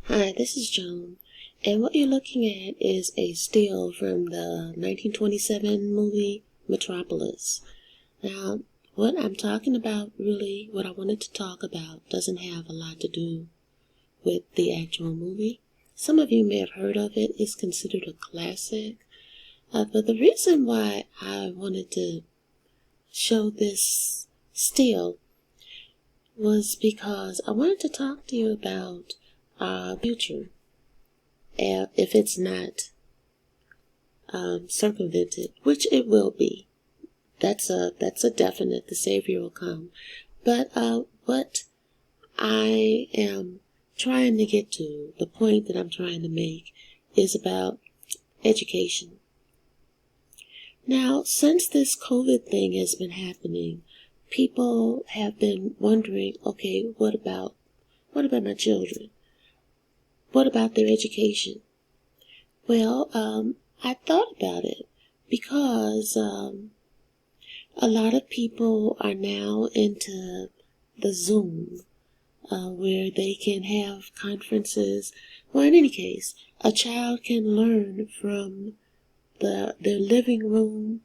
Hi, this is Joan, and what you're looking at is a still from the 1927 movie Metropolis. Now, what I'm talking about, really, what I wanted to talk about, doesn't have a lot to do with the actual movie. Some of you may have heard of it. It's considered a classic. But the reason why I wanted to show this still was because I wanted to talk to you about our future. If it's not circumvented, which it will be. That's a definite. The Savior will come. But what I am trying to get to, the point that I'm trying to make, is about education. Now, since this COVID thing has been happening, people have been wondering, okay, what about my children? What about their education? Well, I thought about it because a lot of people are now into the Zoom, where they can have conferences. Well, in any case, a child can learn from their living room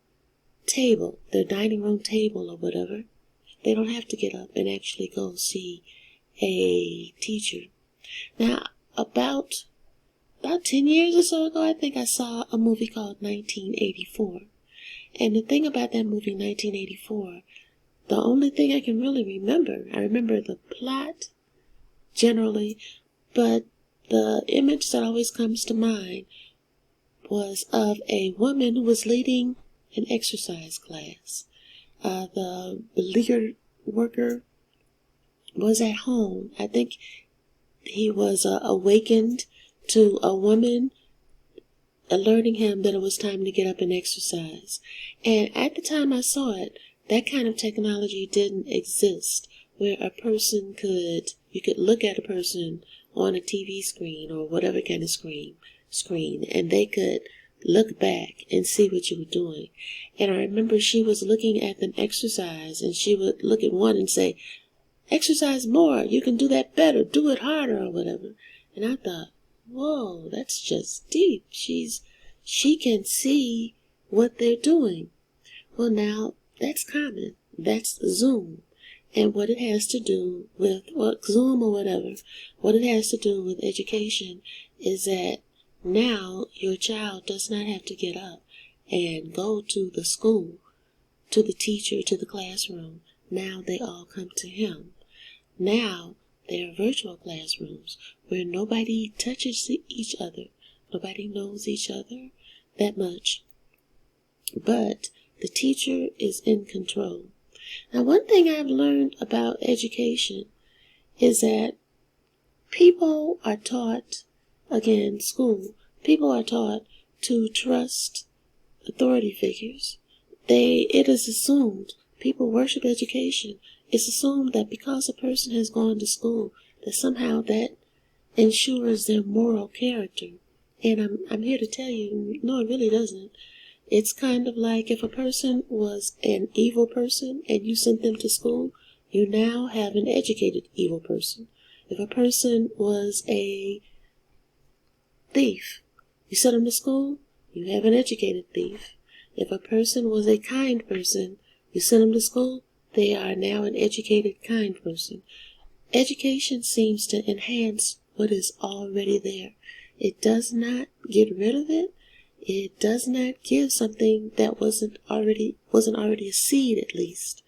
table, their dining room table or whatever. They don't have to get up and actually go see a teacher. Now, about 10 years or so ago, I think I saw a movie called 1984. And the thing about that movie, 1984, the only thing I can really remember, I remember the plot generally, but the image that always comes to mind was of a woman who was leading an exercise class. The beleaguered worker was at home. I think he was awakened to a woman alerting him that it was time to get up and exercise. And at the time I saw it, that kind of technology didn't exist, where you could look at a person on a TV screen or whatever kind of screen, and they could look back and see what you were doing. And I remember she was looking at them exercise, and she would look at one and say, "Exercise more, you can do that better, do it harder," or whatever. And I thought, whoa, that's just deep. She can see what they're doing. Well, now, that's common. That's Zoom. And what it has to do with, Zoom or whatever, what it has to do with education is that now your child does not have to get up and go to the school, to the teacher, to the classroom. Now they all come to him. Now there are virtual classrooms where nobody touches each other. Nobody knows each other that much. But the teacher is in control. Now, one thing I've learned about education is that people are taught, again, school, people are taught to trust authority figures. It is assumed, people worship education. It's assumed that because a person has gone to school, that somehow that ensures their moral character. And I'm here to tell you, no, it really doesn't. It's kind of like if a person was an evil person and you sent them to school, you now have an educated evil person. If a person was a thief, you sent them to school, you have an educated thief. If a person was a kind person, you sent them to school, they are now an educated, kind person. Education seems to enhance what is already there. It does not get rid of it. It does not give something that wasn't already a seed, at least.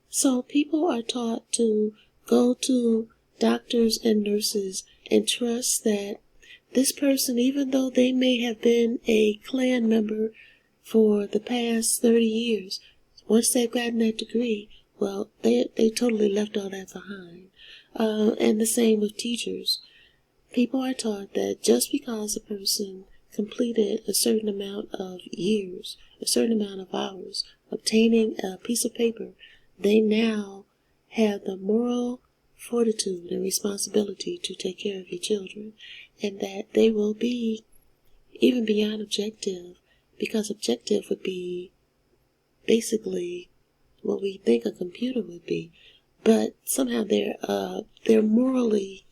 So people are taught to go to doctors and nurses and trust that this person, even though they may have been a Klan member for the past 30 years, once they've gotten that degree, well, they totally left all that behind. And the same with teachers. People are taught that just because a person completed a certain amount of years, a certain amount of hours, obtaining a piece of paper, they now have the moral fortitude and responsibility to take care of your children, and that they will be even beyond objective, because objective would be basically what we think a computer would be, but somehow they're morally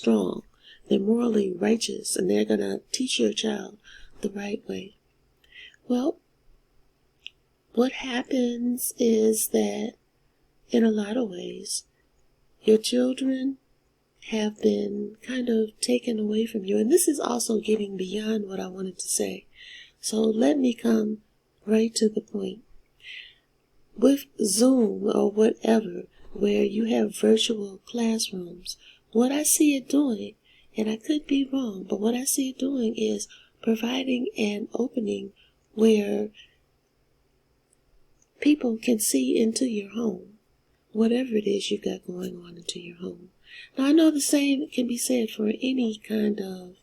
strong. They're morally righteous, and they're going to teach your child the right way. Well, what happens is that in a lot of ways, your children have been kind of taken away from you. And this is also getting beyond what I wanted to say. So let me come right to the point. With Zoom or whatever, where you have virtual classrooms, what I see it doing, and I could be wrong, but what I see it doing is providing an opening where people can see into your home, whatever it is you've got going on into your home. Now, I know the same can be said for any kind of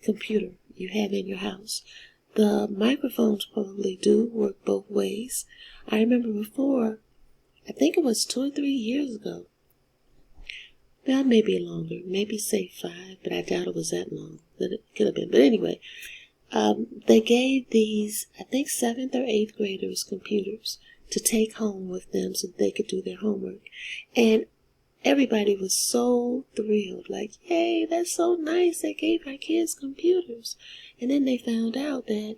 computer you have in your house. The microphones probably do work both ways. I remember before, I think it was 2 or 3 years ago. Well, maybe longer, maybe say 5, but I doubt it was that long. That it could have been. But anyway, they gave these, I think 7th or 8th graders computers to take home with them so they could do their homework. And everybody was so thrilled, like, yay, that's so nice, they gave our kids computers. And then they found out that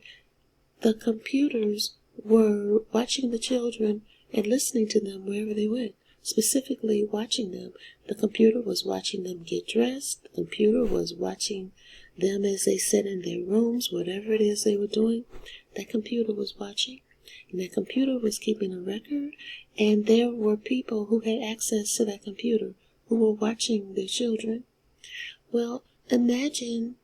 the computers were watching the children and listening to them wherever they went, specifically watching them. The computer was watching them get dressed. The computer was watching them as they sat in their rooms, whatever it is they were doing, that computer was watching. And that computer was keeping a record, and there were people who had access to that computer who were watching their children. Well, imagine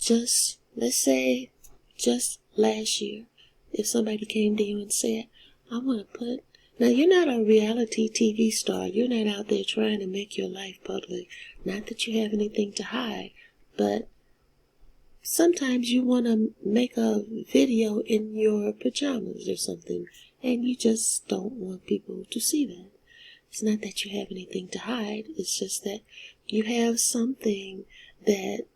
let's say just last year, if somebody came to you and said, I want to put, now you're not a reality TV star, you're not out there trying to make your life public, not that you have anything to hide, but sometimes you want to make a video in your pajamas or something, and you just don't want people to see that. It's not that you have anything to hide, it's just that you have something that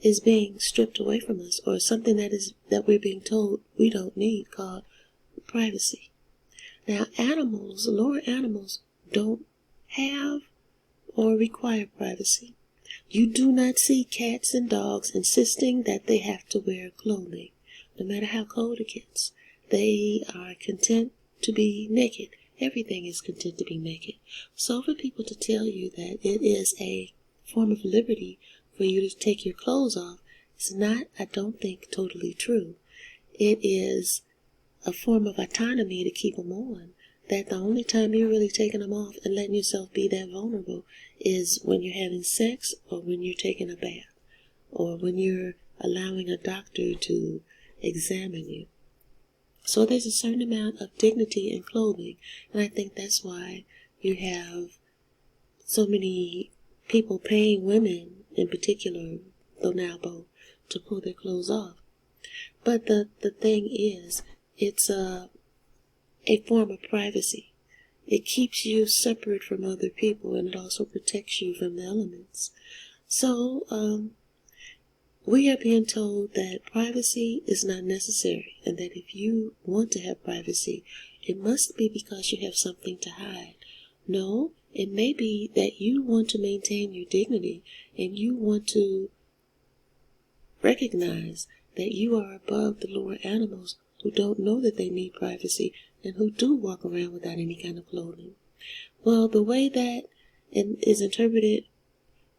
is being stripped away from us, or something that we're being told we don't need, called privacy. Now, lower animals don't have or require privacy. You do not see cats and dogs insisting that they have to wear clothing, no matter how cold it gets. They are content to be naked. Everything is content to be naked. So for people to tell you that it is a form of liberty for you to take your clothes off, is not, I don't think, totally true. It is a form of autonomy to keep them on. That the only time you're really taking them off and letting yourself be that vulnerable is when you're having sex, or when you're taking a bath, or when you're allowing a doctor to examine you. So there's a certain amount of dignity in clothing, and I think that's why you have so many people paying women, in particular, though now both, to pull their clothes off. But the thing is, it's a form of privacy. It keeps you separate from other people, and it also protects you from the elements. So, we are being told that privacy is not necessary, and that if you want to have privacy, it must be because you have something to hide. No, it may be that you want to maintain your dignity, and you want to recognize that you are above the lower animals who don't know that they need privacy, and who do walk around without any kind of clothing. Well, the way that is interpreted,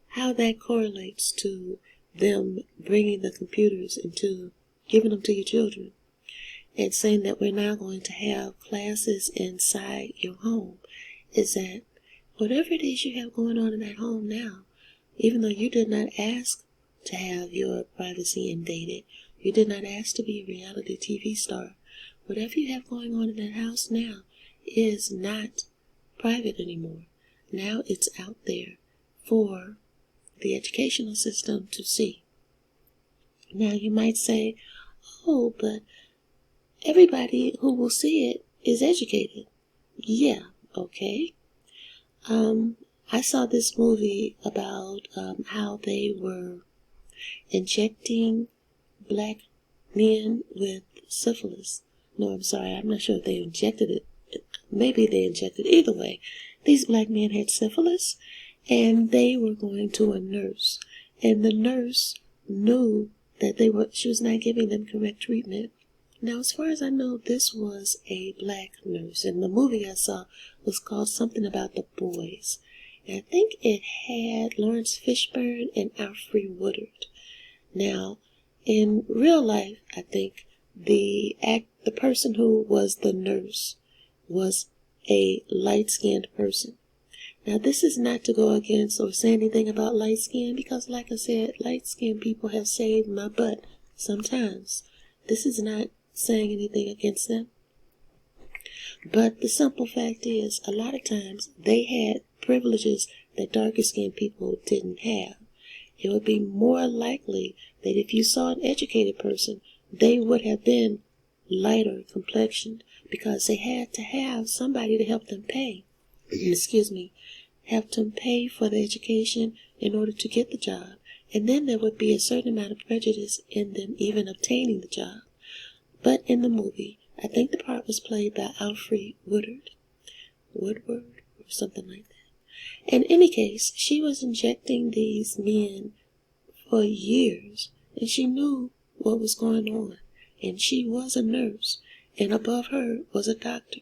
how that correlates to them bringing the computers into, giving them to your children, and saying that we're now going to have classes inside your home, is that whatever it is you have going on in that home now, even though you did not ask to have your privacy invaded, you did not ask to be a reality TV star, whatever you have going on in that house now is not private anymore. Now it's out there for the educational system to see. Now you might say, oh, but everybody who will see it is educated. Yeah, okay. I saw this movie about how they were injecting black men with syphilis. No, I'm sorry, I'm not sure if they injected it. Maybe they injected it. Either way, these black men had syphilis, and they were going to a nurse, and the nurse knew that she was not giving them correct treatment. Now, as far as I know, this was a black nurse, and the movie I saw was called something about the boys. And I think it had Lawrence Fishburne and Alfre Woodard. Now, in real life, I think the person who was the nurse was a light-skinned person. Now, this is not to go against or say anything about light skin, because like I said, light-skinned people have saved my butt sometimes. This is not saying anything against them. But the simple fact is, a lot of times, they had privileges that darker-skinned people didn't have. It would be more likely that if you saw an educated person, they would have been lighter complexioned, because they had to have somebody to help them pay. Have them pay for the education in order to get the job. And then there would be a certain amount of prejudice in them even obtaining the job. But in the movie, I think the part was played by Alfre Woodard, or something like that. In any case, she was injecting these men for years, and she knew what was going on. And she was a nurse, and above her was a doctor.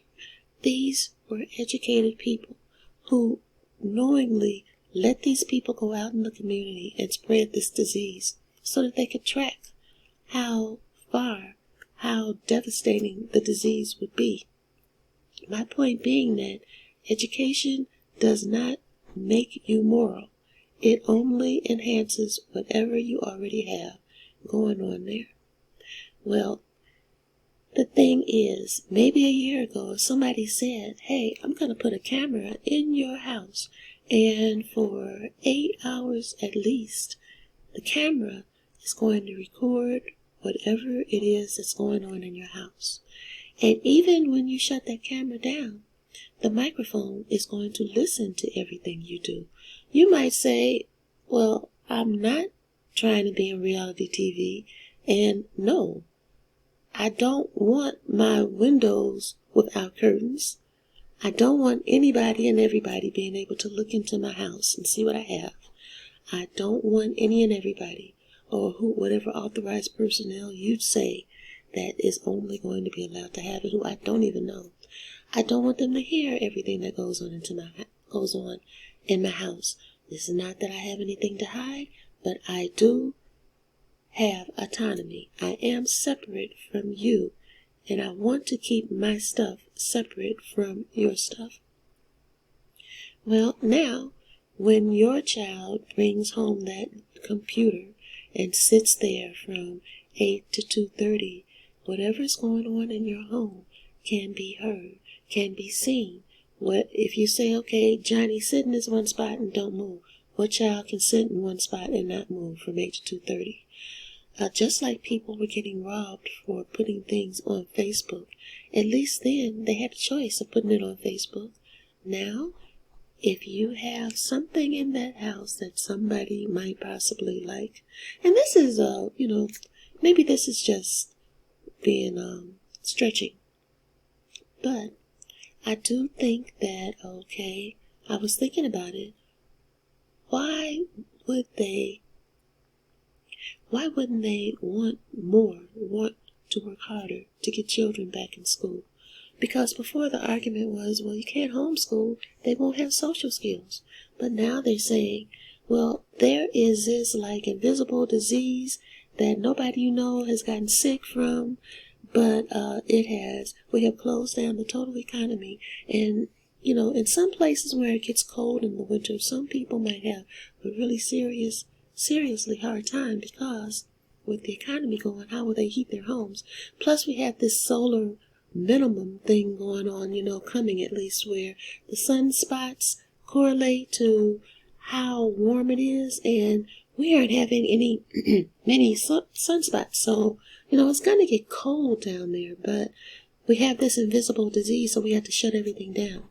These were educated people who knowingly let these people go out in the community and spread this disease so that they could track how devastating the disease would be. My point being that education does not make you moral. It only enhances whatever you already have going on there. Well, the thing is, maybe a year ago, somebody said, hey, I'm going to put a camera in your house, and for 8 hours at least, the camera is going to record whatever it is that's going on in your house. And even when you shut that camera down, the microphone is going to listen to everything you do. You might say, well, I'm not trying to be on reality TV, and no, I don't want my windows without curtains. I don't want anybody and everybody being able to look into my house and see what I have. I don't want any and everybody, or whatever authorized personnel you'd say that is only going to be allowed to have it, who I don't even know. I don't want them to hear everything that goes on in my house. This is not that I have anything to hide, but I do have autonomy. I am separate from you, and I want to keep my stuff separate from your stuff. Well, now, when your child brings home that computer and sits there from 8 to 2:30, whatever's going on in your home can be heard, can be seen. What if you say, okay, Johnny, sit in this one spot and don't move? What child can sit in one spot and not move from 8 to 2:30? Just like people were getting robbed for putting things on Facebook. At least then they had a choice of putting it on Facebook. Now, if you have something in that house that somebody might possibly like, and this is, maybe this is just being stretching, but I do think that, okay, I was thinking about it. Why wouldn't they want to work harder to get children back in school? Because before the argument was, well, you can't homeschool, they won't have social skills. But now they're saying, well, there is this like invisible disease that nobody has gotten sick from, but we have closed down the total economy. And, in some places where it gets cold in the winter, some people might have a really seriously hard time, because with the economy going, how will they heat their homes? Plus we have this solar minimum thing going on, coming at least, where the sunspots correlate to how warm it is, and we aren't having many sunspots. So, it's going to get cold down there, but we have this invisible disease, so we have to shut everything down.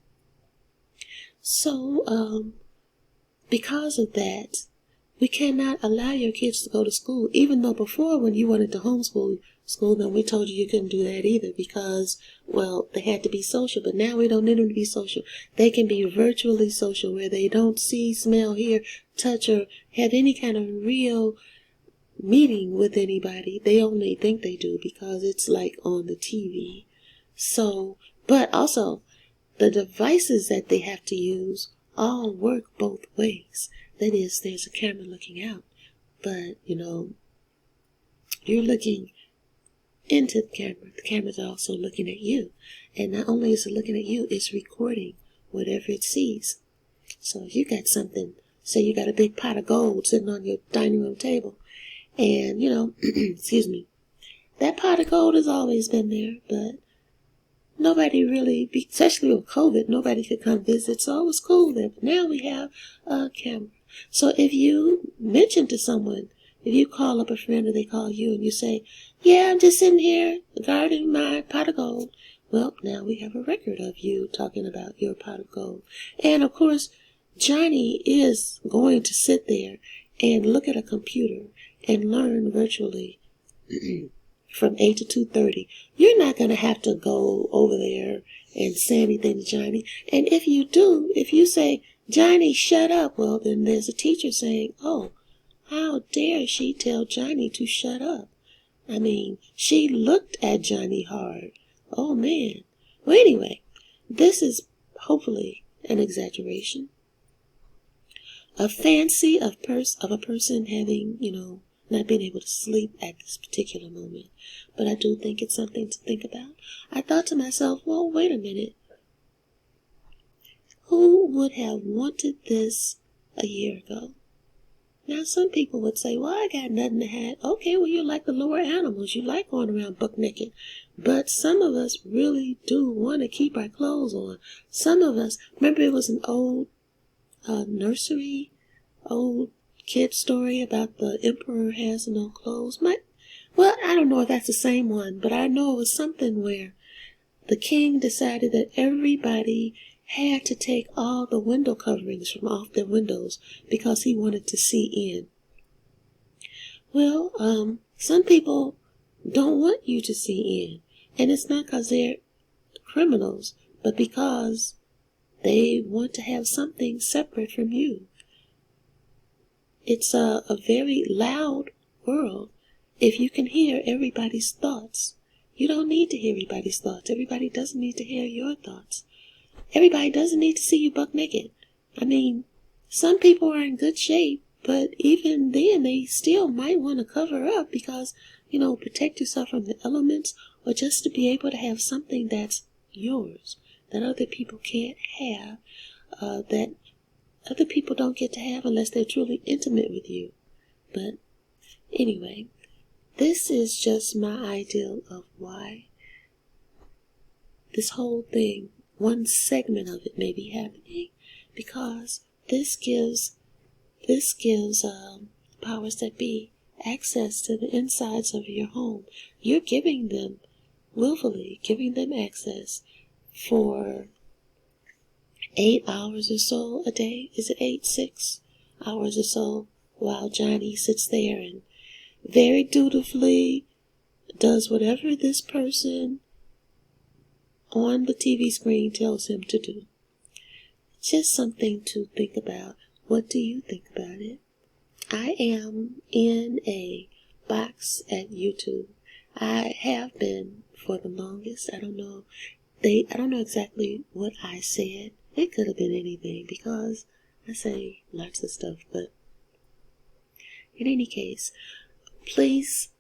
So, because of that, we cannot allow your kids to go to school, even though before, when you wanted to homeschool, school, then we told you couldn't do that either because, well, they had to be social. But now we don't need them to be social. They can be virtually social where they don't see, smell, hear, touch, or have any kind of real meeting with anybody. They only think they do because it's like on the TV. So, but also the devices that they have to use all work both ways. That is, there's a camera looking out, but you're looking into the camera. The camera's also looking at you, and not only is it looking at you, it's recording whatever it sees. So if you got something, say you got a big pot of gold sitting on your dining room table, and excuse me, that pot of gold has always been there, but nobody really, especially with COVID, nobody could come visit, so it was cool there. But now we have a camera. So if you mention to someone, if you call up a friend or they call you and you say, yeah, I'm just sitting here guarding my pot of gold, well, now we have a record of you talking about your pot of gold. And of course, Johnny is going to sit there and look at a computer and learn virtually from 8 to 2:30. You're not going to have to go over there and say anything to Johnny. And if you do, if you say, Johnny, shut up, well, then there's a teacher saying, oh, how dare she tell Johnny to shut up? I mean, she looked at Johnny hard. Oh, man. Well, anyway, this is hopefully an exaggeration. A fancy of a person having, not being able to sleep at this particular moment. But I do think it's something to think about. I thought to myself, well, wait a minute. Who would have wanted this a year ago? Now, some people would say, well, I got nothing to hide. Okay, well, you're like the lower animals. You like going around buck naked. But some of us really do want to keep our clothes on. Some of us, remember it was an old old kid story about the emperor has no clothes. Well, I don't know if that's the same one, but I know it was something where the king decided that everybody had to take all the window coverings from off their windows because he wanted to see in. Well, some people don't want you to see in, and it's not because they're criminals, but because they want to have something separate from you. It's a very loud world. If you can hear everybody's thoughts, you don't need to hear everybody's thoughts. Everybody doesn't need to hear your thoughts. Everybody doesn't need to see you buck naked. I mean, some people are in good shape, but even then they still might want to cover up because, protect yourself from the elements or just to be able to have something that's yours, that other people can't have, that other people don't get to have unless they're truly intimate with you. But anyway, this is just my ideal of why this whole thing, one segment of it may be happening, because this gives powers that be access to the insides of your home. You're giving them, willfully giving them access for 8 hours or so a day. Is it 6 hours or so, while Johnny sits there and very dutifully does whatever this person on the TV screen tells him to do. Just something to think about. What do you think about it? I am in a box at YouTube. I have been for the longest. I don't know exactly what I said. It could have been anything because I say lots of stuff, but in any case, please,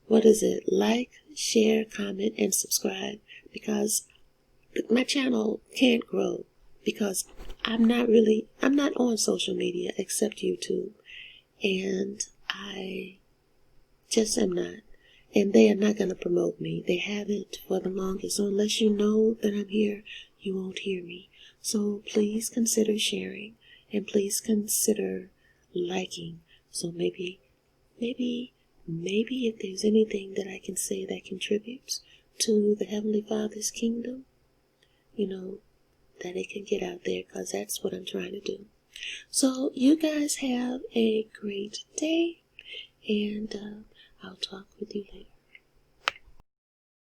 like, share, comment, and subscribe, because my channel can't grow because I'm not on social media except YouTube, and I just am not. And they are not going to promote me. They haven't for the longest. So unless you know that I'm here, you won't hear me. So please consider sharing, and please consider liking. So maybe if there's anything that I can say that contributes to the Heavenly Father's kingdom, that it can get out there, because that's what I'm trying to do. So you guys have a great day, and I'll talk with you later.